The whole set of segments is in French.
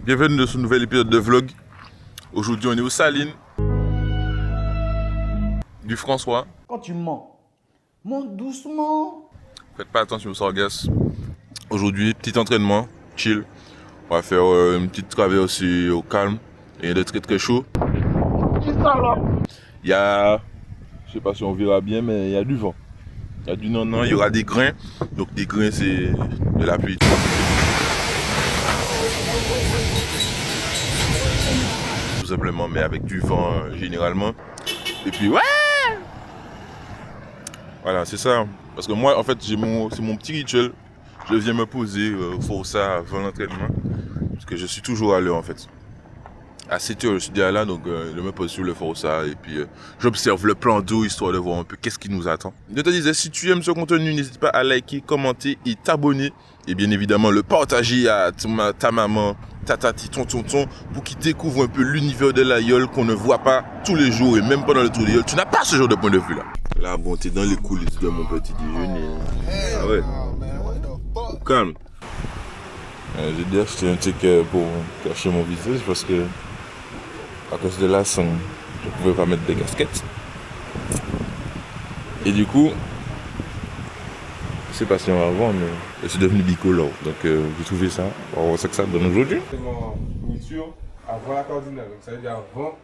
Bienvenue dans ce nouvel épisode de vlog. Aujourd'hui, on est aux Salines du François. Quand tu mens, monte doucement. Faites pas attention au sargasse. Aujourd'hui, petit entraînement, chill. On va faire une petite traversée au calme. Il y a très très chaud. Il y a, je sais pas si on verra bien, mais il y a du vent. Il y a du non-non, il y aura des grains. Donc des grains, c'est de la pluie. Tout simplement, mais avec du vent généralement. Et puis ouais, voilà, c'est ça. Parce que moi, en fait, c'est mon petit rituel. Je viens me poser au Forza avant l'entraînement. Parce que je suis toujours à l'heure en fait. À 7h, je suis déjà là, donc je me pose sur le Forza et puis j'observe le plan d'eau histoire de voir un peu qu'est-ce qui nous attend. Je te disais, si tu aimes ce contenu, n'hésite pas à liker, commenter et t'abonner. Et bien évidemment, le partager à ta maman, ta tati, ton tonton, pour qu'ils découvrent un peu l'univers de l'aïeul qu'on ne voit pas tous les jours et même pendant le tour de l'aïeul. Tu n'as pas ce genre de point de vue là. Là, bon, t'es dans les coulisses de mon petit déjeuner. Ah ouais. Au calme. J'ai dit acheter un ticket pour cacher mon visage parce que à cause de la sang, je ne pouvais pas mettre des casquettes. Et du coup, je sais pas si on va voir, mais je suis devenu bicolore. Donc j'ai trouvé ça. On va voir ce que ça donne aujourd'hui. C'est mon fourniture avant la cardinale. Donc ça veut dire avant.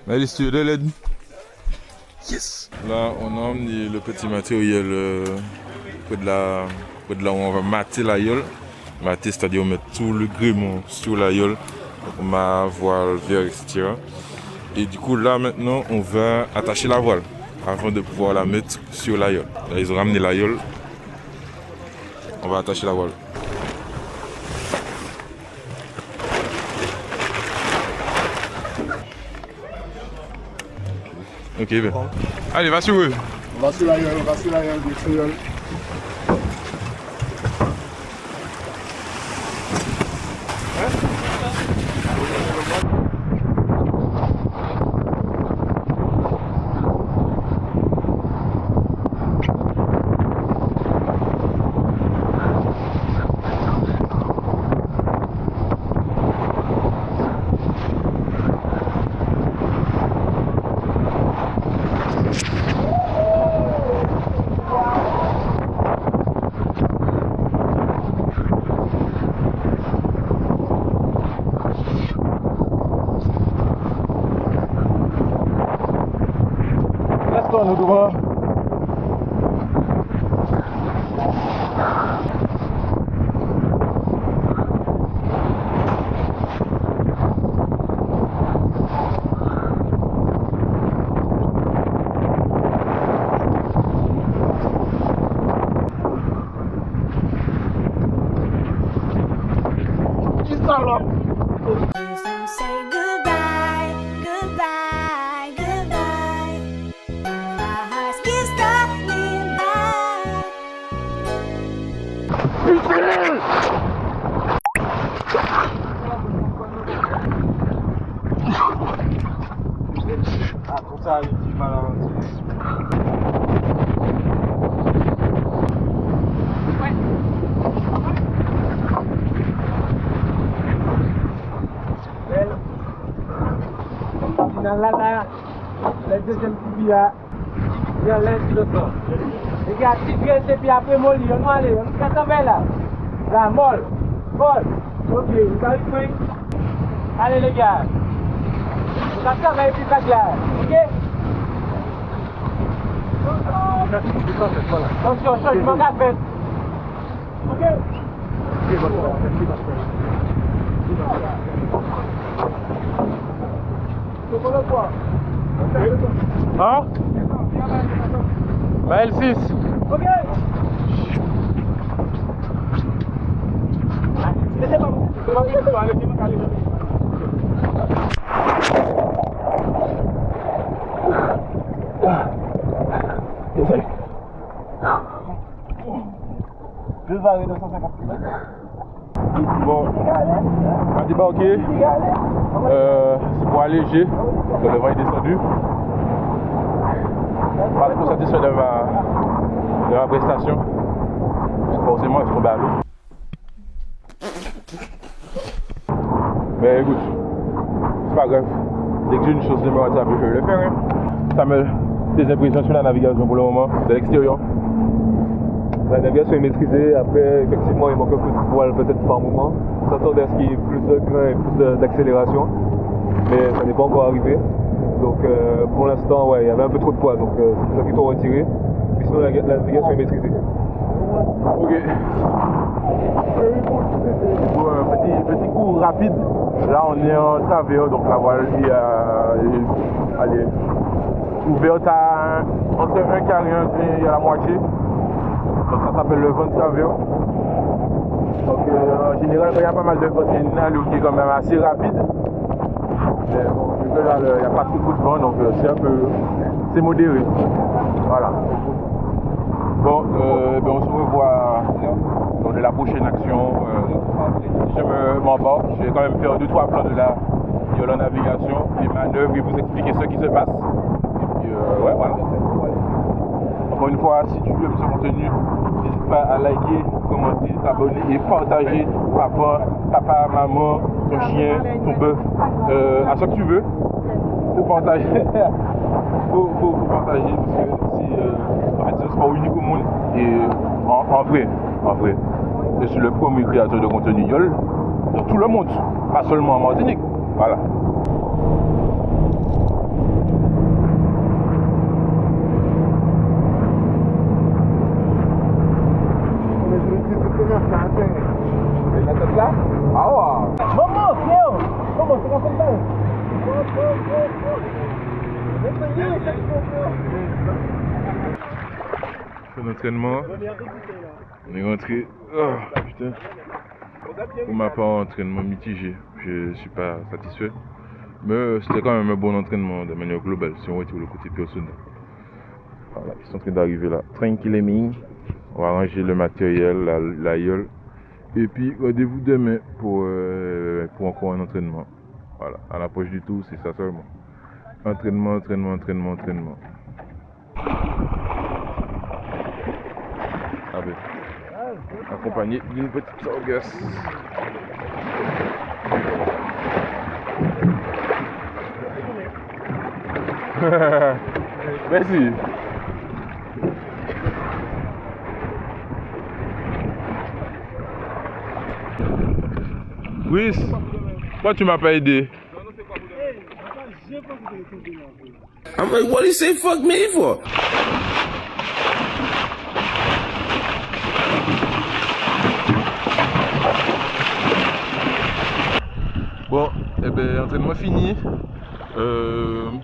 Alice, tu es de l'aide? Yes! Là, on a emmené le petit matériel près de là où on va mater la gueule. Mater, c'est-à-dire on met tout le gréement sur la gueule. Donc ma voile, verre, etc. Et du coup, là maintenant, on va attacher la voile avant de pouvoir la mettre sur la gueule. Là, ils ont ramené la gueule. On va attacher la voile. Ok, bien. Allez, va sur eux. On va sur la gueule, bien sûr. Nous devons. Ah, pour ça, il dit mal à Là, le deuxième petit là, il y a l'instant de ça. Les gars, si tu es puis après molli, on va aller, on va tomber là. Là, molle. Ok, vous allez faire. Allez les gars. On va tomber puis pas là. Ok? Attention, changement de fait. Ok? Hein? Bah, L6. Ok. C'est bon. Deux arrêts de 150 km. Bon, on a débarqué. C'est pour alléger, parce que le vent est descendu. pas trop satisfait de ma prestation. Parce que forcément, je suis tombé à l'eau. Mais écoute, c'est pas grave. Dès que j'ai une chose de me rattraper, je vais le faire. Hein. Ça me des impressions sur la navigation pour le moment, de l'extérieur. La navigation est maîtrisée. Après, effectivement, il manque un peu de voile peut-être par moment. On s'attendait à ce qu'il y ait plus de grain et plus d'accélération. Mais ça n'est pas encore arrivé. Donc pour l'instant, ouais, il y avait un peu trop de poids. Donc c'est pour ça qu'ils t'ont retiré. Mais sinon, la navigation est maîtrisée. Ok. Petit coup rapide. Là, on est en travers, donc la voile est ouverte entre un quart et à la moitié. Donc ça s'appelle le vent de travers. Donc en général, il y a pas mal de vent, c'est une allure qui est quand même assez rapide. Mais bon, vu que là, il n'y a pas trop de vent, donc c'est modéré. Voilà. Bon, on se revoit dans la prochaine action. Si je m'embarque, je vais quand même faire 2-3 plans de la navigation, des manœuvres et vous expliquer ce qui se passe. Et puis, ouais, voilà. Encore une fois, si tu aimes ce contenu, n'hésite pas à liker, commenter, t'abonner et partager papa, maman, ton chien, ton bœuf, à ce que tu veux. Faut partager. faut partager parce que en fait, c'est un sport unique au monde. Et en vrai, je suis le premier créateur de contenu YOL dans tout le monde, pas seulement en Martinique. Voilà. C'est l'entraînement. On est rentré. Oh putain. Pour ma part, entraînement mitigé. Je suis pas satisfait. Mais c'était quand même un bon entraînement de manière globale si on retire le côté personnel. Voilà, ils sont en train d'arriver là. Tranquillement. On va ranger le matériel, la YOL. Et puis rendez-vous demain pour encore un entraînement. Voilà, à l'approche du tour, c'est ça seulement. Entraînement. Accompagné d'une petite sargasse. Merci. Oui, pourquoi tu m'as pas aidé? I'm like, what do you say fuck me for? Bon, eh ben, entraînement fini.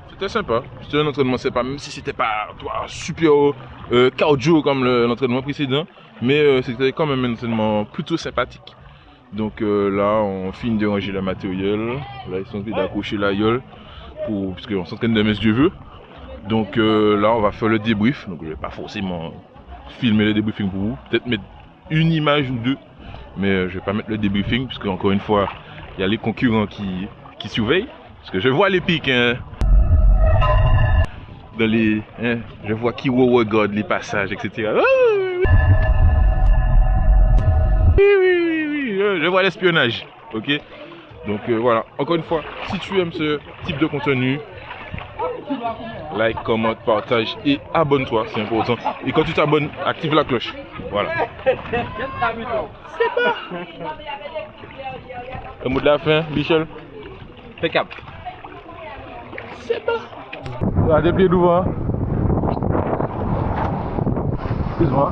C'était sympa. C'était un entraînement sympa, même si c'était pas super cardio comme l'entraînement précédent. Mais c'était quand même un entraînement plutôt sympathique. Donc là, on finit de ranger le matériel. Là, ils sont en train d'accrocher la YOL puisqu'on s'entraîne demain si Dieu veut. Donc là, on va faire le débrief. Donc je vais pas forcément filmer le débriefing pour vous. Peut-être mettre une image ou deux. Mais je vais pas mettre le débriefing puisque encore une fois, il y a les concurrents qui surveillent. Parce que je vois les pics. Hein, dans les, je vois qui regarde les passages, etc. Oui, je vois l'espionnage. Ok. Donc voilà, encore une fois, si tu aimes ce type de contenu, like, commente, partage et abonne-toi, c'est important. Et quand tu t'abonnes, active la cloche. Voilà. C'est pas. Le mot de la fin, Michel. Impeccable. C'est pas. Tu as des pieds devant. Excuse-moi.